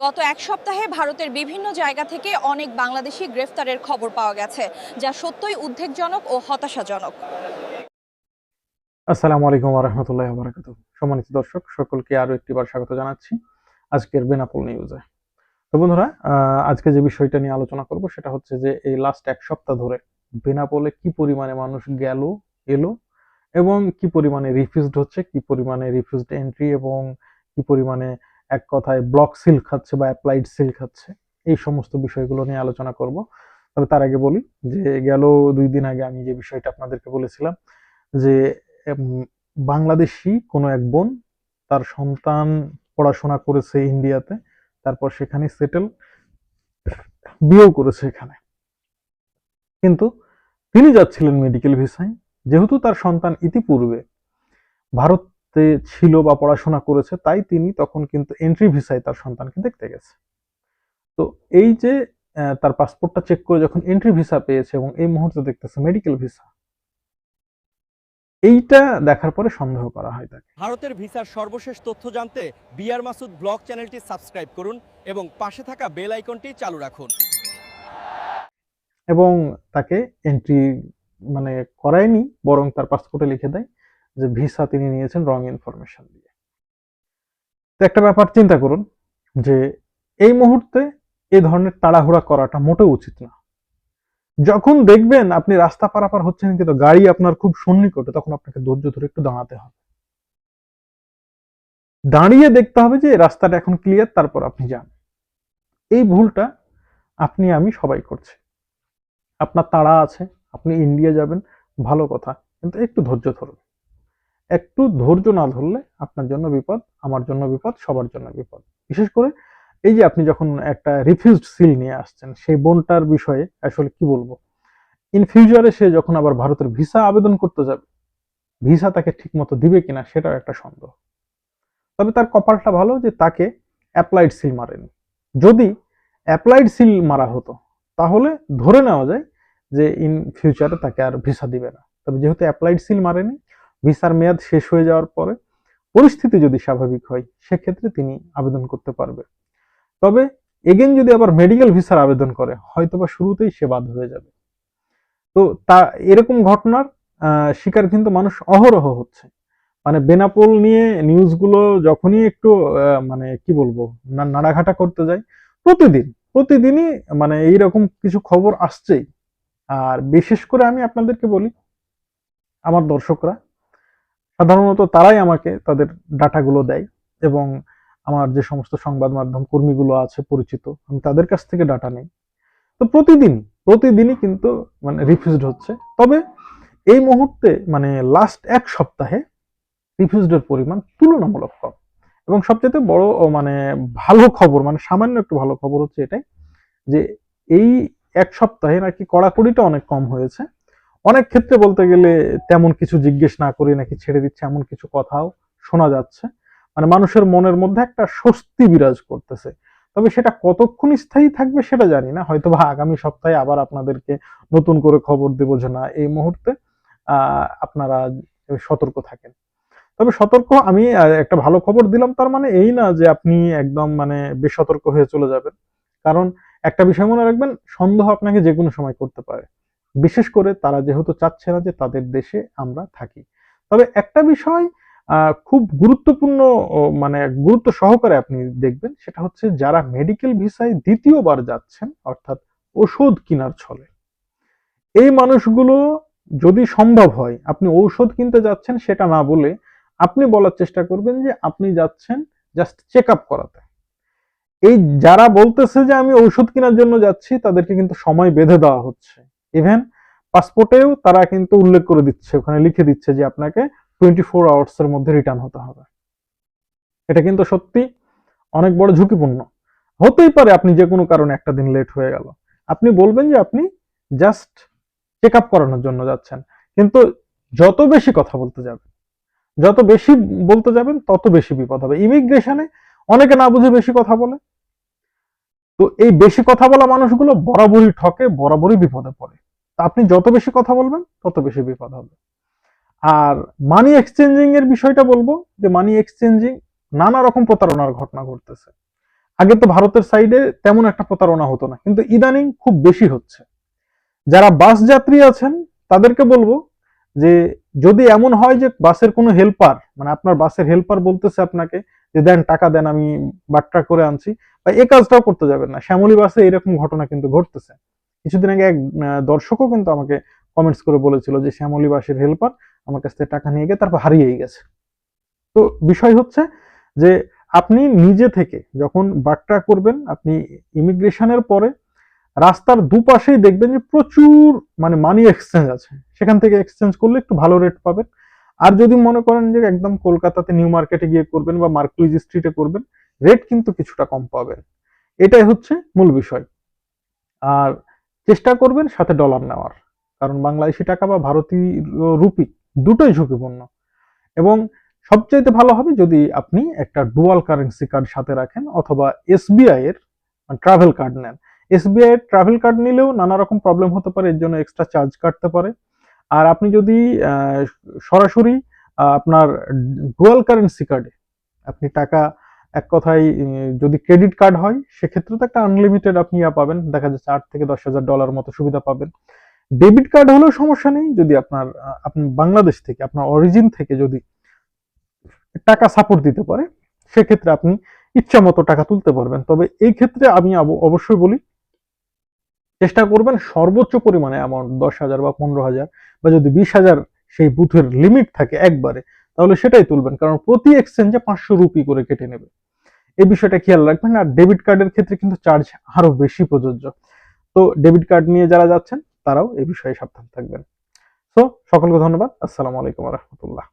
গত এক সপ্তাহে ভারতের বিভিন্ন জায়গা থেকে অনেক বাংলাদেশি গ্রেফতারের খবর পাওয়া গেছে, যা সত্যই উদ্বেগজনক ও হতাশাজনক। আসসালামু আলাইকুম ওয়া রাহমাতুল্লাহি ওয়া বারাকাতুহু। সম্মানিত দর্শক সকলকে আরো একটিবার স্বাগত জানাচ্ছি আজকের বেনাপোল নিউজে। তো বন্ধুরা, আজকে যে বিষয়টা নিয়ে আলোচনা করব সেটা হচ্ছে যে এই লাস্ট এক সপ্তাহ ধরে বেনাপোলে কি পরিমাণে মানুষ গেল, এলো এবং কি পরিমাণে রিফিউজড হচ্ছে, কি পরিমাণে রিফিউজড এন্ট্রি এবং কি পরিমাণে এক কথায় ব্লক সিল খাচ্ছে বা অ্যাপ্লাইড সিল খাচ্ছে, এই সমস্ত বিষয়গুলো নিয়ে আলোচনা করব। তবে তার আগে বলি যে গেল 2 দিন আগে আমি যে বিষয়টা আপনাদেরকে বলেছিলাম যে বাংলাদেশি কোনো এক বোন, তার সন্তান পড়াশোনা করেছে ইন্ডিয়াতে, তারপর সেখানে সেটেল, বিয়েও করেছে এখানে, কিন্তু তিনি যাচ্ছিলেন মেডিকেল ভিসায়। যেহেতু তার সন্তান ইতিপূর্বে ভারতে ছিল বা পড়াশোনা করেছে, তাই তিনি তখন কিন্তু এন্ট্রি ভিসায় তার সন্তানকে দেখতে গেছে। তো এই যে তার পাসপোর্টটা চেক করে যখন এন্ট্রি ভিসা পেয়েছে এবং এই মুহূর্তে দেখতেছে মেডিকেল ভিসা, এইটা দেখার পরে সন্দেহ করা হয় তাকে। ভারতের ভিসার সর্বশেষ তথ্য জানতে বিআর মাসুদ ব্লগ চ্যানেলটি সাবস্ক্রাইব করুন এবং পাশে থাকা বেল আইকনটি চালু রাখুন। এবং তাকে এন্ট্রি মানে করায়নি, বরং তার পাসপোর্টে লিখে দেয় যে ভিসা তিনি নিয়েছেন রং ইনফরমেশন দিয়ে। তো একটা ব্যাপার চিন্তা করুন যে এই মুহূর্তে এই ধরনের তাড়াহুড়া করাটা মোটেও উচিত না। যখন দেখবেন আপনি রাস্তা পারাপার হচ্ছেন কিন্তু গাড়ি আপনার খুব সন্নিকটে, তখন আপনাকে ধৈর্য ধরে একটু দাঁড়াতে হবে, দাঁড়িয়ে দেখতে হবে যে রাস্তাটা এখন ক্লিয়ার, তারপর আপনি যান। এই ভুলটা আপনি আমি সবাই করছি। আপনার তাড়া আছে, আপনি ইন্ডিয়া যাবেন, ভালো কথা, কিন্তু একটু ধৈর্য ধরুন। একটু ধৈর্য না ধরলে আপনার জন্য বিপদ, আমার জন্য বিপদ, সবার জন্য বিপদ। বিশেষ করে এই যে আপনি যখন একটা রিফিউজড সিল নিয়ে আসছেন, সেই বোনটার বিষয়ে আসলে কি বলবো, ইন ফিউচারে সে যখন আবার ভারতের ভিসা আবেদন করতে যাবে, ভিসা তাকে ঠিক মতো দিবে কিনা সেটাও একটা সন্দেহ। তবে তার কপালটা ভালো যে তাকে অ্যাপ্লাইড সিল মারেনি। যদি অ্যাপ্লাইড সিল মারা হতো তাহলে ধরে নেওয়া যায় যে ইন ফিউচারে তাকে আর ভিসা দিবে না। তবে যেহেতু অ্যাপ্লাইড সিল মারেনি, ভিসার মেয়াদ শেষ হয়ে যাওয়ার পরে পরিস্থিতি যদি স্বাভাবিক হয় সেক্ষেত্রে তিনি আবেদন করতে পারবে। তবে এগেন যদি আবার মেডিকেল ভিসার আবেদন করে, হয়তোবা শুরুতেই সে বাদ হয়ে যাবে। তো তা এরকম ঘটনার শিকার কিন্তু মানুষ অহরহ হচ্ছে। মানে বেনাপোল নিয়ে নিউজগুলো যখনই একটু মানে কি বলবো, নাড়াঘাটা করতে যায়, প্রতিদিনই মানে এইরকম কিছু খবর আসছেই। আর বিশেষ করে আমি আপনাদেরকে বলি, আমার দর্শকরা সাধারণত তারাই আমাকে তাদের ডাটাগুলো দেয় এবং আমার যে সমস্ত সংবাদ মাধ্যম কর্মীগুলো আছে পরিচিত, আমি তাদের কাছ থেকে ডাটা নেই। তো প্রতিদিনই কিন্তু মানে রিফিউজড হচ্ছে। তবে এই মুহূর্তে মানে লাস্ট এক সপ্তাহে রিফিউজডের পরিমাণ তুলনামূলক কম। এবং সবচেয়ে বড় ও মানে ভালো খবর, মানে সামান্য একটু ভালো খবর হচ্ছে এটাই যে এই এক সপ্তাহে নাকি কড়াকড়িটা অনেক কম হয়েছে। অনেক ক্ষেত্রে বলতে গেলে তেমন কিছু জিজ্ঞেস না করে নাকি ছেড়ে দিচ্ছে, এমন কিছু কথাও শোনা যাচ্ছে। মানে মানুষের মনের মধ্যে একটা স্বস্তি বিরাজ করতেছে। তবে সেটা কতক্ষণ স্থায়ী থাকবে সেটা জানি না, হয়তো বা আগামী সপ্তাহে আবার আপনাদেরকে নতুন করে খবর দেবো যে না, এই মুহূর্তে আপনারা সতর্ক থাকেন। তবে সতর্ক আমি একটা ভালো খবর দিলাম তার মানে এই না যে আপনি একদম মানে বেসতর্ক হয়ে চলে যাবেন। কারণ একটা বিষয় মনে রাখবেন, সন্দেহ আপনাকে যে কোনো সময় করতে পারে, বিশেষ করে তারা যেহেতু চাচ্ছে না যে তাদের দেশে আমরা থাকি। তবে একটা বিষয় খুব গুরুত্বপূর্ণ, মানে গুরুত্ব সহকারে আপনি দেখবেন, সেটা হচ্ছে যারা মেডিকেল ভিসায় দ্বিতীয়বার যাচ্ছেন, অর্থাৎ ওষুধ কেনার ছলে, এই মানুষগুলো যদি সম্ভব হয় আপনি ঔষধ কিনতে যাচ্ছেন সেটা না বলে আপনি বলার চেষ্টা করবেন যে আপনি যাচ্ছেন জাস্ট চেক আপ করাতে। এই যারা বলতেছে যে আমি ঔষধ কেনার জন্য যাচ্ছি, তাদেরকে কিন্তু সময় বেঁধে দেওয়া হচ্ছে। ইভেন পাসপোর্টেও তারা কিন্তু উল্লেখ করে দিচ্ছে, ওখানে লিখে দিচ্ছে যে আপনাকে 24 আওয়ার্স এর মধ্যে রিটার্ন হতে হবে। এটা কিন্তু সত্যি অনেক বড় ঝুঁকিপূর্ণ। হতেই পারে আপনি যে কোনো কারণে একটা দিন লেট হয়ে গেল, আপনি বলবেন যে আপনি জাস্ট চেক আপ করানোর জন্য যাচ্ছেন। কিন্তু যত বেশি কথা বলতে যাবেন, যত বেশি বলতে যাবেন তত বেশি বিপদ হবে। ইমিগ্রেশনে অনেকে না বুঝে বেশি কথা বলে। তো এই বেশি কথা বলা মানুষগুলো বরাবরই ঠকে, বরাবরই বিপদে পড়ে। তা আপনি যত বেশি কথা বলবেন তত বেশি বিপদ হবে। আর মানি এক্সচেঞ্জিং এর বিষয়টা বলবো যে মানি এক্সচেঞ্জিং নানা রকম প্রতারণার ঘটনা ঘটতেছে। আগে তো ভারতের সাইডে তেমন একটা প্রতারণা হতো না, কিন্তু ইদানিং খুব বেশি হচ্ছে। যারা বাস যাত্রী আছেন তাদেরকে বলবো যে যদি এমন হয় যে বাসের কোনো হেল্পার, মানে আপনার বাসের হেল্পার বলতেছে আপনাকে যে দেন টাকা দেন আমি বাট্টা করে আনছি, বা এই কাজটাও করতে যাবেন না। শ্যামলী বাসে এরকম ঘটনা কিন্তু ঘটতেছে। কিছুদিন আগে এক দর্শকও কিন্তু আমাকে কমেন্টস করে বলেছিল যে শ্যামলী বাসের হেল্পার আমার কাছ থেকে টাকা নিয়ে গিয়ে তারপর হারিয়েই গেছে। তো বিষয় হচ্ছে যে আপনি নিজে থেকে যখন বাট্টা করবেন, আপনি ইমিগ্রেশনের পরে রাস্তার দুপাশেই দেখবেন যে প্রচুর মানে মানি এক্সচেঞ্জ আছে, সেখান থেকে এক্সচেঞ্জ করলে একটু ভালো রেট পাবেন। আর যদি মনে করেন যে একদম কলকাতাতে নিউ মার্কেটে গিয়ে করবেন বা মার্কুইজ স্ট্রিটে করবেন, রেট কিন্তু কিছুটা কম পাবেন। এটাই হচ্ছে মূল বিষয়। আর চেষ্টা করবেন সাথে ডলার নেওয়ার, কারণ বাংলাদেশি টাকা বা ভারতীয় রুপি দুটোই ঝুঁকিপূর্ণ। এবং সবচাইতে ভালো হবে যদি আপনি একটা ডুয়াল কারেন্সি কার্ড সাথে রাখেন, অথবা এসবিআই এর ট্রাভেল কার্ড নেন। এসবিআই এর ট্রাভেল কার্ড নিলেও নানা রকম প্রবলেম হতে পারে, এর জন্য এক্সট্রা চার্জ কাটতে পারে। আর আপনি যদি সরাসরি আপনার ডুয়াল কারেন্সি কার্ডে আপনি টাকা, এক কথায় যদি ক্রেডিট কার্ড হয় সেক্ষেত্রে তো একটা আনলিমিটেড আপনি পাবেন, দেখা যাচ্ছে $8,000 থেকে $10,000 মতো সুবিধা পাবেন। ডেবিট কার্ড হলেও সমস্যা নেই, যদি আপনি বাংলাদেশ থেকে আপনার অরিজিন থেকে যদি টাকা সাপোর্ট দিতে পারে সেক্ষেত্রে আপনি ইচ্ছা মতো টাকা তুলতে পারবেন। তবে এই ক্ষেত্রে আমি অবশ্যই বলি চেষ্টা করবেন সর্বোচ্চ পরিমাণে অ্যামাউন্ট 10,000 বা 15,000 বা যদি 20,000 সেই বুথের লিমিট থাকে একবারে, তাহলে সেটাই তুলবেন, কারণ প্রতি এক্সচেঞ্জে 500 রুপি করে কেটে নেবে। এই বিষয়টা খেয়াল রাখবেন। আর ডেবিট কার্ডের ক্ষেত্রে কিন্তু চার্জ আরো বেশি প্রযোজ্য। তো ডেবিট কার্ড নিয়ে যারা যাচ্ছেন তারাও এই বিষয়ে সাবধান থাকবেন। তো সকলকে ধন্যবাদ। আসসালামু আলাইকুম রহমতুল্লাহ।